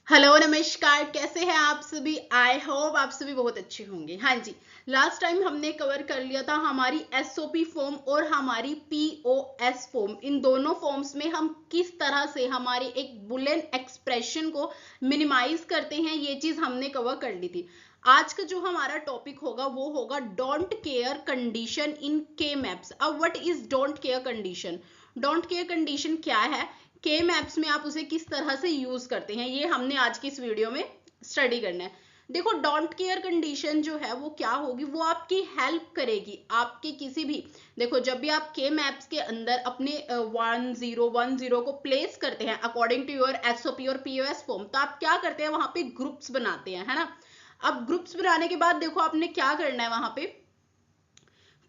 Hello नमस्कार, कैसे हैं आप सभी। आई होप आप सभी बहुत अच्छे होंगे। हाँ जी, लास्ट टाइम हमने कवर कर लिया था हमारी एसओपी फॉर्म और हमारी पीओएस फॉर्म। इन दोनों फॉर्म्स में हम किस तरह से हमारे एक बुलियन एक्सप्रेशन को मिनिमाइज करते हैं, ये चीज हमने कवर कर ली थी। आज का जो हमारा टॉपिक होगा वो होगा डोंट केयर कंडीशन इन के मैप्स। अब what is don't care condition? Don't care condition क्या है, के मैप्स में आप उसे किस तरह से यूज करते हैं, ये हमने आज की इस वीडियो में स्टडी करना है। देखो, डोंट केयर कंडीशन जो है वो क्या होगी, वो आपकी हेल्प करेगी आपके किसी भी, देखो जब भी आप के मैप्स के अंदर अपने 1010 को प्लेस करते हैं अकॉर्डिंग टू योर एसओपी और पीओएस फॉर्म, तो आप क्या करते हैं, वहां पे ग्रुप्स बनाते हैं, है ना। अब ग्रुप्स बनाने के बाद देखो आपने क्या करना है, वहां पे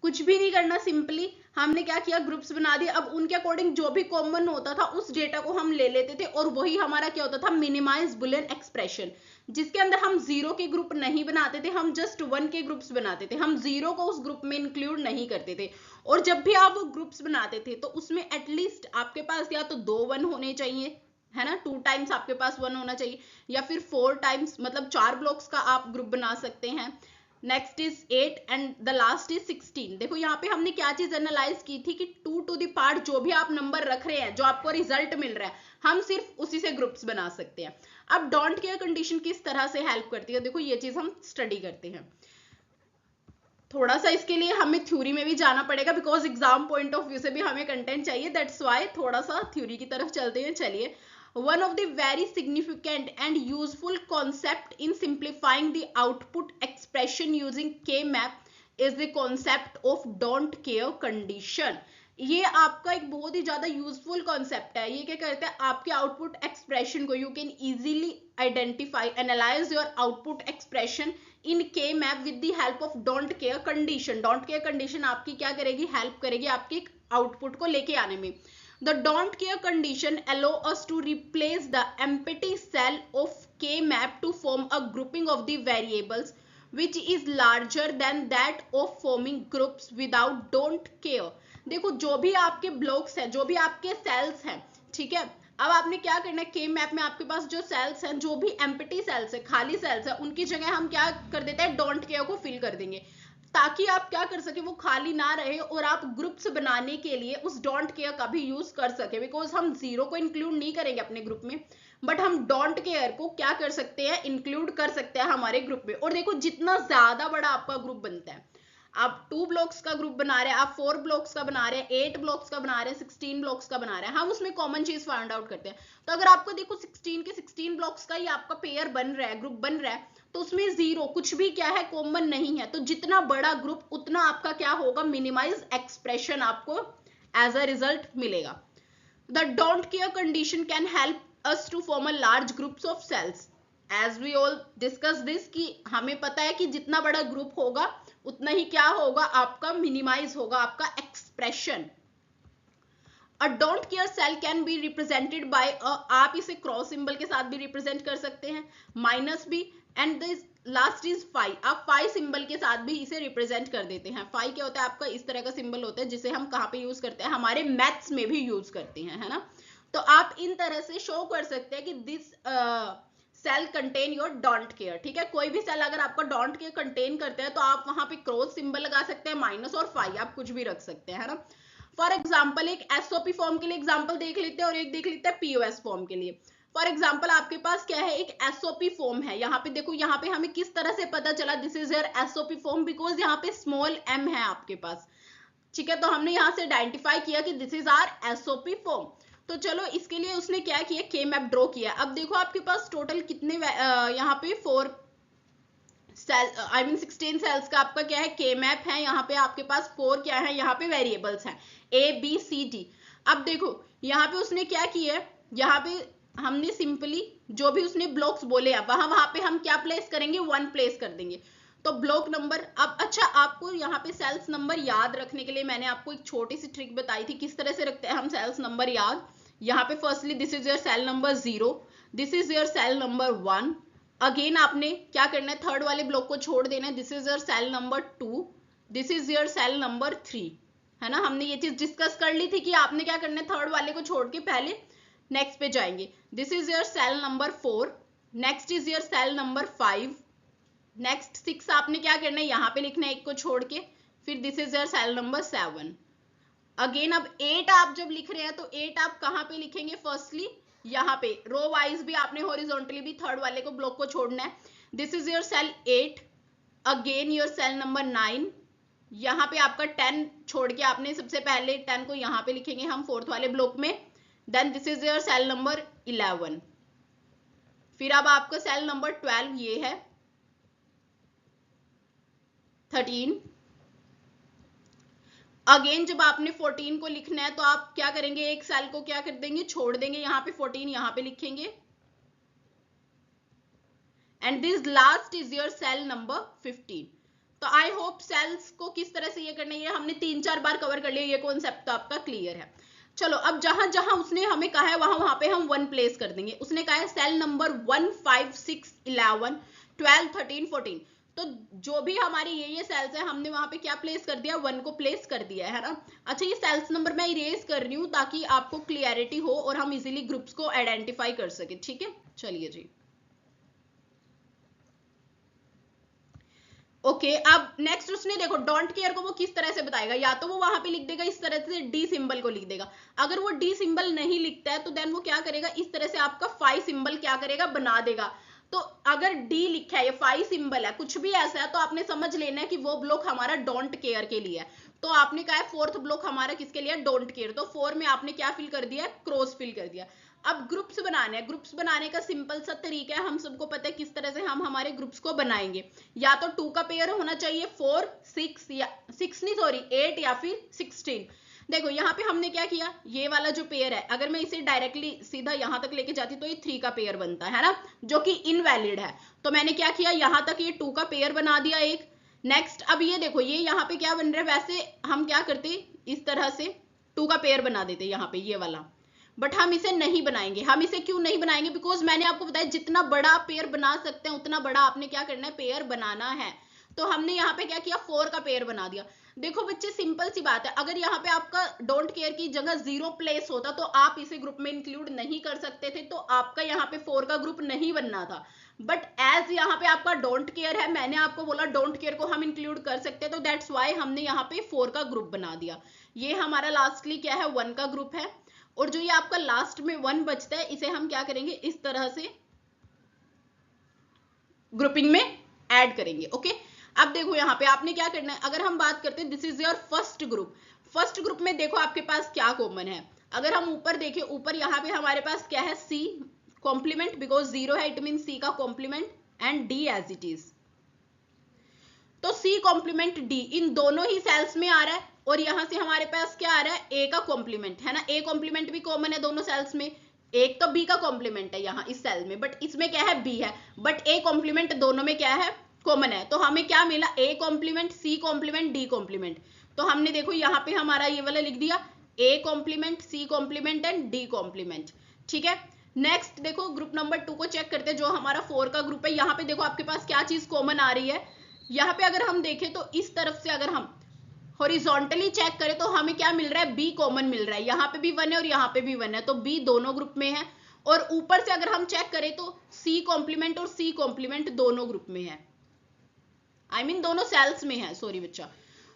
कुछ भी नहीं करना। सिंपली हमने क्या किया, ग्रुप्स बना दिए। अब उनके अकॉर्डिंग जो भी कॉमन होता था उस डेटा को हम ले लेते थे और वही हमारा क्या होता था, मिनिमाइज बुलियन एक्सप्रेशन, जिसके अंदर हम जीरो के ग्रुप नहीं बनाते थे, हम जस्ट वन के ग्रुप्स बनाते थे। हम जीरो को उस ग्रुप में इंक्लूड नहीं करते थे। और जब भी आप वो ग्रुप्स बनाते थे तो उसमें एटलीस्ट आपके पास या तो 2 1 होने चाहिए, है ना, 2 टाइम्स आपके पास 1 होना चाहिए, या फिर 4 टाइम्स, मतलब 4 ब्लॉक्स का आप ग्रुप बना सकते हैं। Next is 8 and the last is 16। देखो यहाँ पे हमने क्या चीज एनालाइज की थी कि 2 टू द पावर जो भी आप नंबर रख रहे हैं, जो आपको रिजल्ट मिल रहा है, हम सिर्फ उसी से ग्रुप्स बना सकते हैं। अब डोंट केयर कंडीशन किस तरह से हेल्प करती है, देखो ये चीज हम स्टडी करते हैं। थोड़ा सा इसके लिए हमें थ्योरी में भी जाना पड़ेगा, because exam point of view से भी हमें कंटेंट चाहिए, दैट्स वाई थोड़ा सा थ्योरी की तरफ चलते हैं। चलिए, one of the very significant and useful concept in simplifying the output expression using K-map is the concept of don't care condition। ये आपका एक बहुत ही ज्यादा यूजफुल कॉन्सेप्ट है। ये क्या करता है, आपके आउटपुट एक्सप्रेशन को you can easily identify analyse your output expression in K map with the help of don't care condition. Don't care condition आपकी क्या करेगी, हेल्प करेगी आपके आउटपुट को लेके आने में। The don't care condition allow us to replace the empty cell of K map to form a grouping of the variables which is larger than that of forming groups without don't care। देखो जो भी आपके blocks हैं, जो भी आपके sales हैं, ठीक है, अब आपने क्या करना है, के मैप में आपके पास जो सेल्स हैं, जो भी एम्प्टी सेल्स है, खाली सेल्स है, उनकी जगह हम क्या कर देते हैं, डोंट केयर को फिल कर देंगे, ताकि आप क्या कर सके, वो खाली ना रहे और आप ग्रुप्स बनाने के लिए उस डोंट केयर का भी यूज कर सके। बिकॉज हम जीरो को इंक्लूड नहीं करेंगे अपने ग्रुप में, बट हम डोंट केयर को क्या कर सकते हैं, इंक्लूड कर सकते हैं हमारे ग्रुप में। और देखो जितना ज्यादा बड़ा आपका ग्रुप बनता है, आप 2 ब्लॉक्स का ग्रुप बना रहे हैं, आप 4 ब्लॉक्स का बना रहे हैं, 8 ब्लॉक्स का बना रहे हैं, 16 ब्लॉक्स का बना रहे हैं, हम उसमें कॉमन चीज फाइंड आउट करते हैं। तो अगर आपको देखो 16 के 16 ब्लॉक्स का ही आपका पेयर बन रहा है, ग्रुप बन रहा है, तो उसमें जीरो कुछ भी क्या है, कॉमन नहीं है। तो जितना बड़ा ग्रुप उतना आपका क्या होगा, मिनिमाइज एक्सप्रेशन आपको एज अ रिजल्ट मिलेगा। The don't care condition can help us to form a large groups of cells. As we all discuss this, कि हमें पता है कि जितना बड़ा ग्रुप होगा उतना ही क्या होगा, आपका मिनिमाइज होगा आपका expression. A don't care cell can be represented by a, आप इसे क्रॉस सिंबल के साथ भी रिप्रेजेंट कर सकते हैं, माइनस भी, and this last is phi. आप फाई सिंबल के साथ भी इसे रिप्रेजेंट कर देते हैं। फाई क्या होता है, आपका इस तरह का सिंबल होता है, जिसे हम कहाँ पे यूज करते हैं, हमारे मैथ्स में भी यूज करते हैं, है ना। तो आप इन तरह से शो कर सकते हैं कि this cell contain your don't care. ठीक है, कोई भी सेल अगर आपका डोंट केयर कंटेन करते हैं तो आप वहां पे क्रॉस सिंबल लगा सकते हैं, माइनस और फाई, आप कुछ भी रख सकते हैं, है ना। फॉर एग्जाम्पल एक एसओपी फॉर्म के लिए एग्जाम्पल देख लेते हैं और एक देख लेते हैं पीओएस फॉर्म के लिए। फॉर एग्जाम्पल आपके पास क्या है, एक एसओपी फॉर्म है। यहाँ पे देखो, यहाँ पे हमें किस तरह से पता चला this is your SOP form, because यहाँ पे स्मॉल एम है आपके पास, ठीक है। तो हमने यहाँ से आइडेंटिफाई किया कि this is our SOP form. तो चलो इसके लिए उसने क्या किया, के मैप ड्रॉ किया। अब देखो आपके पास टोटल कितने यहाँ पे 4 सेल, आई मीन 16 सेल्स का आपका क्या है, के मैप है। यहाँ पे आपके पास 4 क्या है, यहाँ पे वेरिएबल्स हैं ए बी सी डी। अब देखो यहाँ पे उसने क्या किया, यहाँ पे हमने सिंपली जो भी उसने ब्लॉक्स बोले हैं वहां पे हम क्या प्लेस करेंगे, 1 प्लेस कर देंगे। तो ब्लॉक नंबर, अब अच्छा आपको यहाँ पे सेल्स नंबर याद रखने के लिए मैंने आपको एक छोटी सी ट्रिक बताई थी, किस तरह से रखते हैं हम सेल्स नंबर याद। यहाँ पे firstly this is your cell number 0, this is your cell number 1। Again आपने क्या करना है, थर्ड वाले ब्लॉक को छोड़ देना है, this is your cell number 2, this is your cell number 3, है ना। हमने ये चीज डिस्कस कर ली थी कि आपने क्या करना है, थर्ड वाले को छोड़ के पहले नेक्स्ट पे जाएंगे। This is your cell number 4, next is your cell number 5। Next 6 आपने क्या करना है, यहाँ पे लिखना है एक को छोड़ के, फिर this is your cell number 7। Again अब 8 आप जब लिख रहे हैं तो 8 आप कहाँ पे लिखेंगे, फर्स्टली यहाँ पे रो वाइज भी आपने हॉरिजॉन्टली भी थर्ड वाले को ब्लॉक को छोड़ना है। This is your cell 8, again your cell number 9, यहाँ पे आपका 10 छोड़ के आपने सबसे पहले 10 को यहाँ पे लिखेंगे हम फोर्थ वाले ब्लॉक में। Then this is your cell number 11, फिर अब आपका सेल नंबर 12 ये है, 13। अगेन जब आपने 14 को लिखना है तो आप क्या करेंगे, एक सेल को क्या कर देंगे, छोड़ देंगे, यहाँ पे 14 यहाँ पे लिखेंगे। And this last is your cell number 15। तो आई होप सेल्स को किस तरह से ये करना है, हमने 3-4 बार कवर कर लिया, ये कॉन्सेप्ट तो आपका क्लियर है। चलो अब जहां जहां उसने हमें कहा है वहां वहां पे हम 1 प्लेस कर देंगे। उसने कहा है सेल नंबर 1, 5, 6, 11, 12, 13, 14, तो जो भी हमारी ये सेल्स है हमने वहां पे क्या प्लेस कर दिया, 1 को प्लेस कर दिया है ना। अच्छा ये सेल्स नंबर मैं इरेज कर रही हूँ ताकि आपको क्लियरिटी हो और हम इजीली ग्रुप्स को आइडेंटिफाई कर सके, ठीक है। चलिए जी, ओके अब नेक्स्ट उसने देखो डोंट केयर को वो किस तरह से बताएगा, या तो वो वहां पे लिख देगा इस तरह से डी सिंबल को लिख देगा। अगर वो डी सिंबल नहीं लिखता है तो देन वो क्या करेगा, इस तरह से आपका 5 सिंबल क्या करेगा, बना देगा। तो अगर डी लिखा है, ये 5 सिंबल है, कुछ भी ऐसा है, तो आपने समझ लेना है कि वो ब्लॉक हमारा डोंट केयर के लिए है। तो आपने कहा है फोर्थ ब्लॉक हमारा किसके लिए, डोंट केयर, तो 4 में आपने क्या फिल कर दिया, क्रॉस फिल कर दिया। अब ग्रुप्स बनाने हैं, ग्रुप्स बनाने का सिंपल सा तरीका है, हम सबको पता है किस तरह से हम हमारे ग्रुप्स को बनाएंगे। या तो 2 का पेयर होना चाहिए, 4, 6 या 6 नहीं सॉरी 8 या फिर 16। देखो यहाँ पे हमने क्या किया, ये वाला जो पेयर है अगर मैं इसे डायरेक्टली सीधा यहाँ तक लेके जाती तो ये 3 का पेयर बनता है ना, जो कि इनवैलिड है। तो मैंने क्या किया, यहाँ तक ये 2 का पेयर बना दिया एक। नेक्स्ट अब ये देखो ये यहाँ पे क्या बन रहा है, वैसे हम क्या करते इस तरह से 2 का पेयर बना देते यहाँ पे ये वाला, बट हम इसे नहीं बनाएंगे। हम इसे क्यों नहीं बनाएंगे, बिकॉज मैंने आपको बताया जितना बड़ा पेयर बना सकते हैं उतना बड़ा आपने क्या करना है, पेयर बनाना है। तो हमने यहाँ पे क्या किया, 4 का पेयर बना दिया। देखो बच्चे सिंपल सी बात है, अगर यहाँ पे आपका डोंट केयर की जगह 0 प्लेस होता तो आप इसे ग्रुप में इंक्लूड नहीं कर सकते थे, तो आपका यहाँ पे 4 का ग्रुप नहीं बनना था। बट एज यहाँ पे आपका डोंट केयर है, मैंने आपको बोला डोंट केयर को हम इंक्लूड कर सकते हैं, तो दैट्स वाई हमने यहाँ पे 4 का ग्रुप बना दिया। ये हमारा लास्टली क्या है, 1 का ग्रुप है। और जो ये आपका लास्ट में 1 बचता है इसे हम क्या करेंगे, इस तरह से ग्रुपिंग में ऐड करेंगे। ओके अब देखो यहाँ पे आपने क्या करना है, अगर हम बात करते हैं this is your first group. First group में देखो आपके पास क्या कॉमन है, अगर हम ऊपर देखें, ऊपर यहाँ पे हमारे पास क्या है, सी कॉम्प्लीमेंट, बिकॉज 0 है इट मीन सी का complement, and D as it is. तो सी कॉम्प्लीमेंट डी इन दोनों ही सेल्स में आ रहा है, और यहां से हमारे पास क्या आ रहा है, ए का कॉम्प्लीमेंट है ना, ए कॉम्प्लीमेंट भी कॉमन है दोनों सेल्स में। एक तो बी का कॉम्प्लीमेंट है यहाँ इस सेल में, बट इसमें क्या है, बी है, बट ए कॉम्प्लीमेंट दोनों में क्या है, कॉमन है। तो हमें क्या मिला, A complement, C complement, D complement. तो हमने देखो यहाँ पे हमारा ये वाला लिख दिया, A complement, C complement and D complement, ठीक है। नेक्स्ट देखो ग्रुप नंबर 2 को चेक करते हैं, जो हमारा 4 का ग्रुप है। यहाँ पे देखो आपके पास क्या चीज कॉमन आ रही है, यहाँ पे अगर हम देखें तो इस तरफ से अगर हम हॉरिजॉन्टली चेक करें तो हमें क्या मिल रहा है, बी कॉमन मिल रहा है, यहाँ पे भी 1 है और यहाँ पे भी 1 है, तो बी दोनों ग्रुप में है। और ऊपर से अगर हम चेक करें तो सी कॉम्प्लीमेंट और सी कॉम्प्लीमेंट दोनों ग्रुप में है, आई मीन दोनों सेल्स में है, सॉरी बच्चा।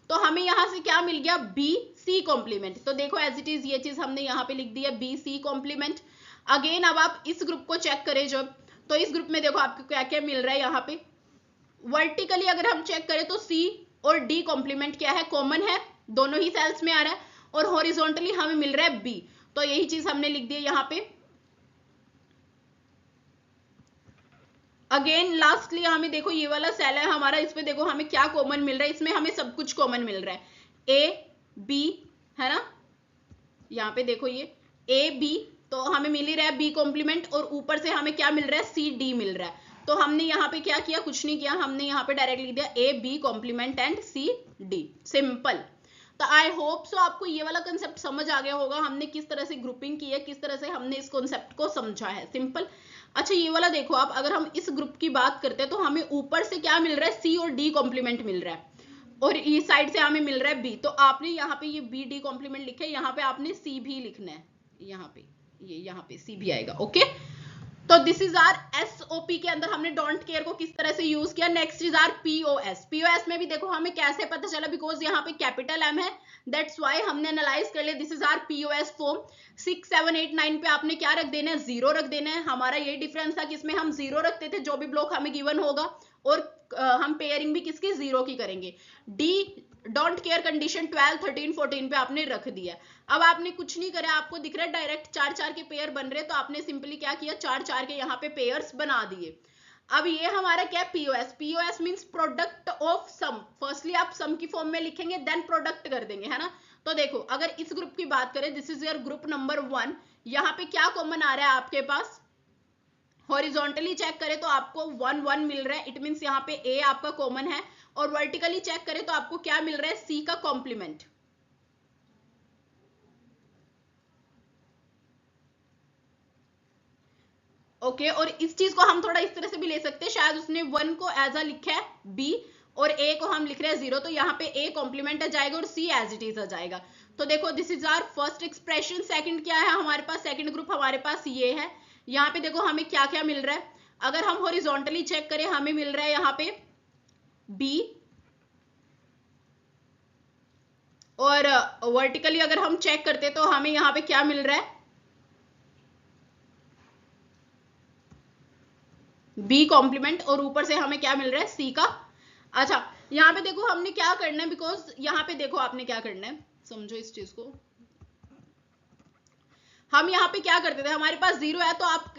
तो हमें यहां से क्या मिल गया, बी सी कॉम्प्लीमेंट। तो देखो एज इट इज ये चीज हमने यहाँ पे लिख दी है, बी सी कॉम्प्लीमेंट। अगेन अब आप इस ग्रुप को चेक करें जब, तो इस ग्रुप में देखो आपको क्या क्या मिल रहा है, यहाँ पे वर्टिकली अगर हम चेक करें तो सी और डी कॉम्प्लीमेंट क्या है, कॉमन है, दोनों ही सेल्स में आ रहा है। और हॉरिजॉन्टली हमें मिल रहा है बी, तो यही चीज हमने लिख दी है यहाँ पे। अगेन लास्टली हमें देखो ये वाला सेल है हमारा, इसमें देखो हमें क्या कॉमन मिल रहा है, इसमें हमें सब कुछ कॉमन मिल रहा है, ए बी है ना, यहाँ पे देखो ये ए बी, तो हमें मिल ही रहा है बी कॉम्प्लीमेंट, और ऊपर से हमें क्या मिल रहा है, सी डी मिल रहा है। तो हमने यहाँ पे क्या किया, कुछ नहीं किया, हमने यहाँ पे डायरेक्ट लिख दिया A B complement and C D, simple. तो आई होप सो आपको ये वाला कंसेप्ट समझ आ गया होगा, हमने किस तरह से ग्रुपिंग की है, किस तरह से हमने इस कॉन्सेप्ट को समझा है, सिंपल। अच्छा ये वाला देखो आप, अगर हम इस ग्रुप की बात करते हैं तो हमें ऊपर से क्या मिल रहा है, सी और डी कॉम्प्लीमेंट मिल रहा है, और इस साइड से हमें मिल रहा है बी। तो आपने यहाँ पे ये बी डी कॉम्प्लीमेंट लिखे, यहाँ पे आपने सी भी लिखना है, यहाँ पे ये यहाँ पे सी भी आएगा, ओके। तो दिस इज आर एसओपी के अंदर हमने डोंट केयर को किस तरह से यूज किया। Next is our POS. POS में भी देखो हमें कैसे पता चला, बिकॉज यहाँ पे कैपिटल एम है, दैट्स वाई हमने एनालाइज कर लिया। This is our POS form. 6, 7, 8, 9 पे आपने क्या रख देना है, 0 रख देना है। हमारा ये डिफरेंस था कि इसमें हम 0 रखते थे जो भी ब्लॉक हमें गिवन होगा, और हम पेयरिंग भी किसकी, 0 की करेंगे। डी डोंट केयर कंडीशन 12, 13, 14 पे आपने रख दिया। अब आपने कुछ नहीं करा, आपको दिख रहा है डायरेक्ट 4-4 के पेयर बन रहे, तो आपने सिंपली क्या किया, 4-4 के यहाँ पे पेयर्स बना दिए। अब ये हमारा क्या, POS. POS means product of sum. Firstly आप सम की फॉर्म में लिखेंगे, देन प्रोडक्ट कर देंगे, है ना। तो देखो अगर इस ग्रुप की बात करें, this is your group number 1, यहाँ पे क्या कॉमन आ रहा है आपके पास, हॉरिजॉन्टली चेक करें तो आपको 1 1 मिल रहा है, इट मींस यहाँ पे ए आपका कॉमन है, और वर्टिकली चेक करें तो आपको क्या मिल रहा है, सी का कॉम्प्लीमेंट। ओके, और इस चीज को हम थोड़ा इस तरह से भी ले सकते हैं, शायद उसने 1 को एज अ लिखा है बी, और ए को हम लिख रहे हैं 0, तो यहाँ पे ए कॉम्प्लीमेंट आ जाएगा और सी एज इट इज आ जाएगा। तो देखो this is our first expression. Second क्या है हमारे पास, सेकंड ग्रुप हमारे पास ये है। यहाँ पे देखो हमें क्या क्या मिल रहा है, अगर हम हॉरिजॉन्टली चेक करें हमें मिल रहा है यहाँ पे बी, और वर्टिकली अगर हम चेक करते तो हमें यहाँ पे क्या मिल रहा है, बी कॉम्प्लीमेंट, और ऊपर से हमें क्या मिल रहा है, सी का। अच्छा यहाँ पे देखो हमने क्या करना है, बिकॉज यहाँ पे देखो आपने क्या करना है, समझो इस चीज को। हम यहाँ पे क्या करते थे, हमारे पास 0 है तो आप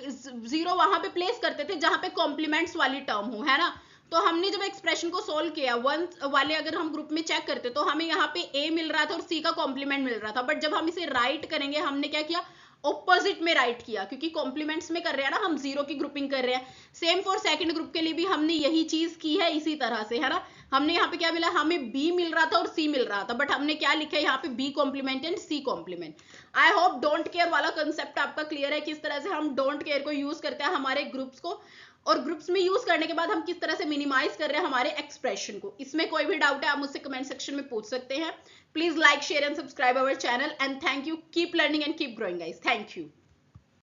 0 वहां पे प्लेस करते थे जहां पे कॉम्प्लीमेंट्स वाली टर्म हो, है ना। तो हमने जब एक्सप्रेशन को सोल्व किया, 1 वाले अगर हम ग्रुप में चेक करते तो हमें यहाँ पे ए मिल रहा था और सी का कॉम्प्लीमेंट मिल रहा था, बट जब हम इसे राइट करेंगे हमने क्या किया, ऑपोजिट में राइट किया, क्योंकि कॉम्प्लीमेंट्स में कर रहे हैं ना हम, 0 की ग्रुपिंग कर रहे हैं। सेम फॉर सेकंड ग्रुप के लिए भी हमने यही चीज की है इसी तरह से, है ना। हमने यहाँ पे क्या मिला, हमें बी मिल रहा था और सी मिल रहा था, बट हमने क्या लिखा है यहाँ पे, B complement and C complement. I hope don't care वाला कंसेप्ट आपका क्लियर है, किस तरह से हम डोंट केयर को यूज करते हैं हमारे ग्रुप्स को, और ग्रुप्स में यूज करने के बाद हम किस तरह से मिनिमाइज कर रहे हैं हमारे एक्सप्रेशन को। इसमें कोई भी डाउट है आप मुझसे कमेंट सेक्शन में पूछ सकते हैं। Please like, share and subscribe our channel, and thank you. Keep learning and keep growing guys, thank you.